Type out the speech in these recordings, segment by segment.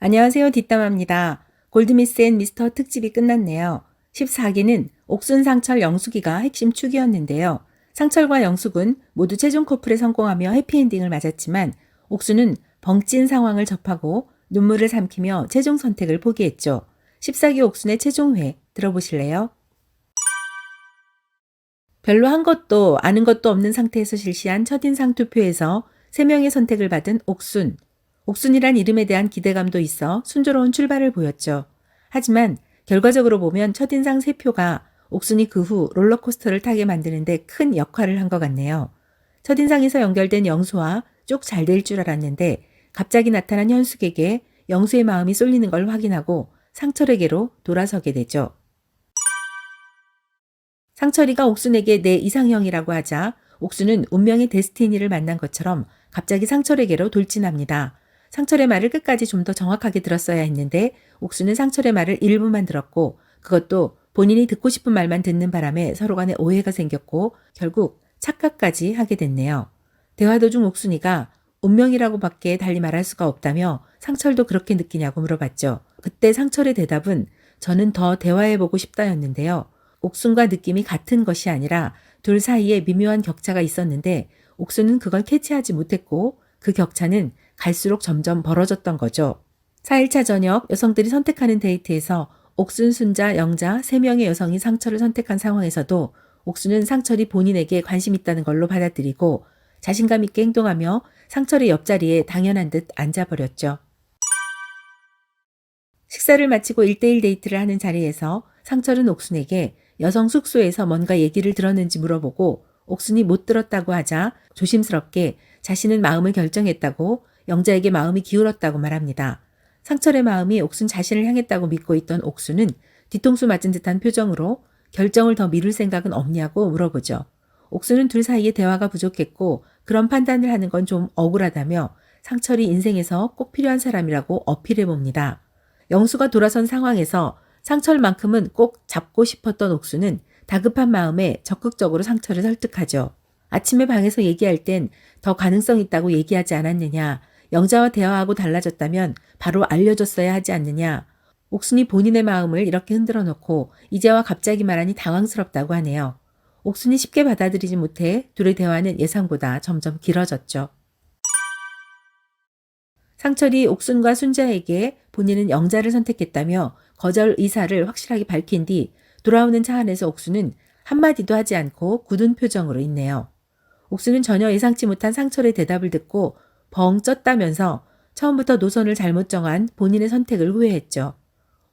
안녕하세요. 뒷담화입니다. 골드미스 앤 미스터 특집이 끝났네요. 14기는 옥순, 상철, 영숙이가 핵심 축이었는데요. 상철과 영숙은 모두 최종 커플에 성공하며 해피엔딩을 맞았지만 옥순은 벙찐 상황을 접하고 눈물을 삼키며 최종 선택을 포기했죠. 14기 옥순의 최종회 들어보실래요? 별로 한 것도 아는 것도 없는 상태에서 실시한 첫인상 투표에서 3명의 선택을 받은 옥순. 옥순이란 이름에 대한 기대감도 있어 순조로운 출발을 보였죠. 하지만 결과적으로 보면 첫인상 3표가 옥순이 그 후 롤러코스터를 타게 만드는데 큰 역할을 한 것 같네요. 첫인상에서 연결된 영수와 쭉 잘 될 줄 알았는데 갑자기 나타난 현숙에게 영수의 마음이 쏠리는 걸 확인하고 상철에게로 돌아서게 되죠. 상철이가 옥순에게 내 이상형이라고 하자 옥순은 운명의 데스티니를 만난 것처럼 갑자기 상철에게로 돌진합니다. 상철의 말을 끝까지 좀 더 정확하게 들었어야 했는데 옥순은 상철의 말을 일부만 들었고 그것도 본인이 듣고 싶은 말만 듣는 바람에 서로 간에 오해가 생겼고 결국 착각까지 하게 됐네요. 대화 도중 옥순이가 운명이라고밖에 달리 말할 수가 없다며 상철도 그렇게 느끼냐고 물어봤죠. 그때 상철의 대답은 저는 더 대화해보고 싶다였는데요. 옥순과 느낌이 같은 것이 아니라 둘 사이에 미묘한 격차가 있었는데 옥순은 그걸 캐치하지 못했고 그 격차는 갈수록 점점 벌어졌던 거죠. 4일차 저녁 여성들이 선택하는 데이트에서 옥순, 순자, 영자 3명의 여성이 상철을 선택한 상황에서도 옥순은 상철이 본인에게 관심 있다는 걸로 받아들이고 자신감 있게 행동하며 상철의 옆자리에 당연한 듯 앉아버렸죠. 식사를 마치고 1대1 데이트를 하는 자리에서 상철은 옥순에게 여성 숙소에서 뭔가 얘기를 들었는지 물어보고 옥순이 못 들었다고 하자 조심스럽게 자신은 마음을 결정했다고 영자에게 마음이 기울었다고 말합니다. 상철의 마음이 옥순 자신을 향했다고 믿고 있던 옥순은 뒤통수 맞은 듯한 표정으로 결정을 더 미룰 생각은 없냐고 물어보죠. 옥순은 둘 사이에 대화가 부족했고 그런 판단을 하는 건 좀 억울하다며 상철이 인생에서 꼭 필요한 사람이라고 어필해 봅니다. 영수가 돌아선 상황에서 상철만큼은 꼭 잡고 싶었던 옥수는 다급한 마음에 적극적으로 상철을 설득하죠. 아침에 방에서 얘기할 땐 더 가능성 있다고 얘기하지 않았느냐. 영자와 대화하고 달라졌다면 바로 알려줬어야 하지 않느냐. 옥순이 본인의 마음을 이렇게 흔들어 놓고 이제와 갑자기 말하니 당황스럽다고 하네요. 옥순이 쉽게 받아들이지 못해 둘의 대화는 예상보다 점점 길어졌죠. 상철이 옥순과 순자에게 본인은 영자를 선택했다며 거절 의사를 확실하게 밝힌 뒤 돌아오는 차 안에서 옥순은 한마디도 하지 않고 굳은 표정으로 있네요. 옥순은 전혀 예상치 못한 상철의 대답을 듣고 벙 쪘다면서 처음부터 노선을 잘못 정한 본인의 선택을 후회했죠.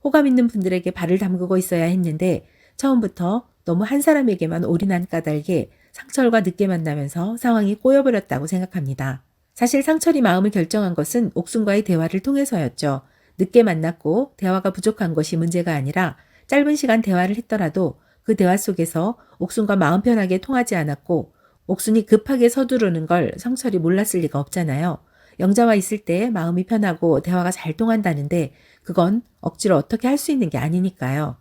호감 있는 분들에게 발을 담그고 있어야 했는데 처음부터 너무 한 사람에게만 올인한 까닭에 상철과 늦게 만나면서 상황이 꼬여버렸다고 생각합니다. 사실 상철이 마음을 결정한 것은 옥순과의 대화를 통해서였죠. 늦게 만났고 대화가 부족한 것이 문제가 아니라 짧은 시간 대화를 했더라도 그 대화 속에서 옥순과 마음 편하게 통하지 않았고 옥순이 급하게 서두르는 걸 상철이 몰랐을 리가 없잖아요. 영자와 있을 때 마음이 편하고 대화가 잘 통한다는데 그건 억지로 어떻게 할 수 있는 게 아니니까요.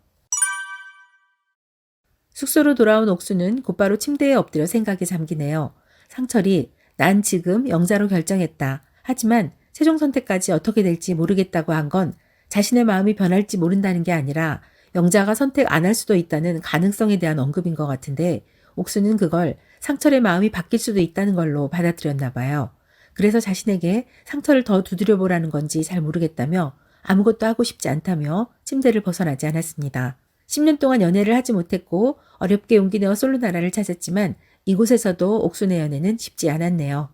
숙소로 돌아온 옥수는 곧바로 침대에 엎드려 생각에 잠기네요. 상철이 난 지금 영자로 결정했다. 하지만 최종 선택까지 어떻게 될지 모르겠다고 한 건 자신의 마음이 변할지 모른다는 게 아니라 영자가 선택 안 할 수도 있다는 가능성에 대한 언급인 것 같은데 옥수는 그걸 상철의 마음이 바뀔 수도 있다는 걸로 받아들였나 봐요. 그래서 자신에게 상처를 더 두드려 보라는 건지 잘 모르겠다며 아무것도 하고 싶지 않다며 침대를 벗어나지 않았습니다. 10년 동안 연애를 하지 못했고 어렵게 용기 내어 솔로 나라를 찾았지만 이곳에서도 옥순의 연애는 쉽지 않았네요.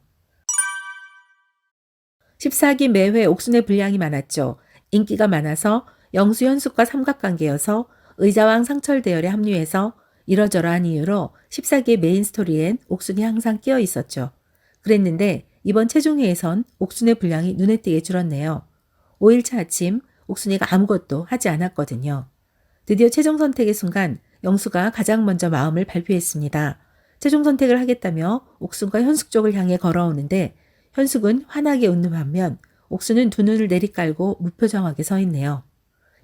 14기 매회 옥순의 분량이 많았죠. 인기가 많아서 영수 현숙과 삼각관계여서 의자왕 상철 대열에 합류해서 이러저러한 이유로 14기의 메인 스토리엔 옥순이 항상 끼어 있었죠. 그랬는데 이번 최종회에선 옥순의 분량이 눈에 띄게 줄었네요. 5일차 아침 옥순이가 아무것도 하지 않았거든요. 드디어 최종 선택의 순간 영수가 가장 먼저 마음을 발표했습니다. 최종 선택을 하겠다며 옥순과 현숙 쪽을 향해 걸어오는데 현숙은 환하게 웃는 반면 옥순은 두 눈을 내리깔고 무표정하게 서 있네요.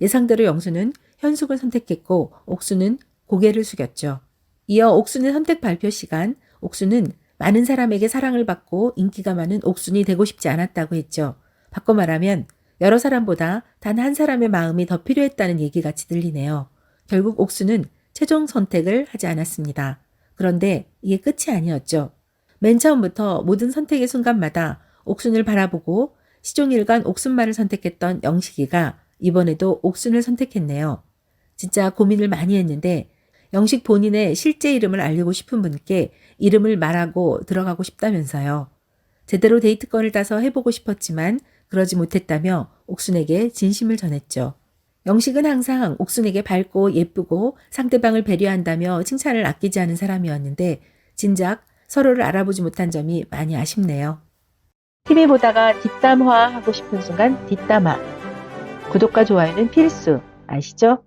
예상대로 영수는 현숙을 선택했고 옥순은 고개를 숙였죠. 이어 옥순의 선택 발표 시간, 옥순은 많은 사람에게 사랑을 받고 인기가 많은 옥순이 되고 싶지 않았다고 했죠. 바꿔 말하면 여러 사람보다 단 한 사람의 마음이 더 필요했다는 얘기 같이 들리네요. 결국 옥수는 최종 선택을 하지 않았습니다. 그런데 이게 끝이 아니었죠. 맨 처음부터 모든 선택의 순간마다 옥순을 바라보고 시종일관 옥순만을 선택했던 영식이가 이번에도 옥순을 선택했네요. 진짜 고민을 많이 했는데 영식 본인의 실제 이름을 알리고 싶은 분께 이름을 말하고 들어가고 싶다면서요. 제대로 데이트권을 따서 해보고 싶었지만 그러지 못했다며 옥순에게 진심을 전했죠. 영식은 항상 옥순에게 밝고 예쁘고 상대방을 배려한다며 칭찬을 아끼지 않은 사람이었는데 진작 서로를 알아보지 못한 점이 많이 아쉽네요. TV 보다가 뒷담화 하고 싶은 순간 뒷담화. 구독과 좋아요는 필수. 아시죠?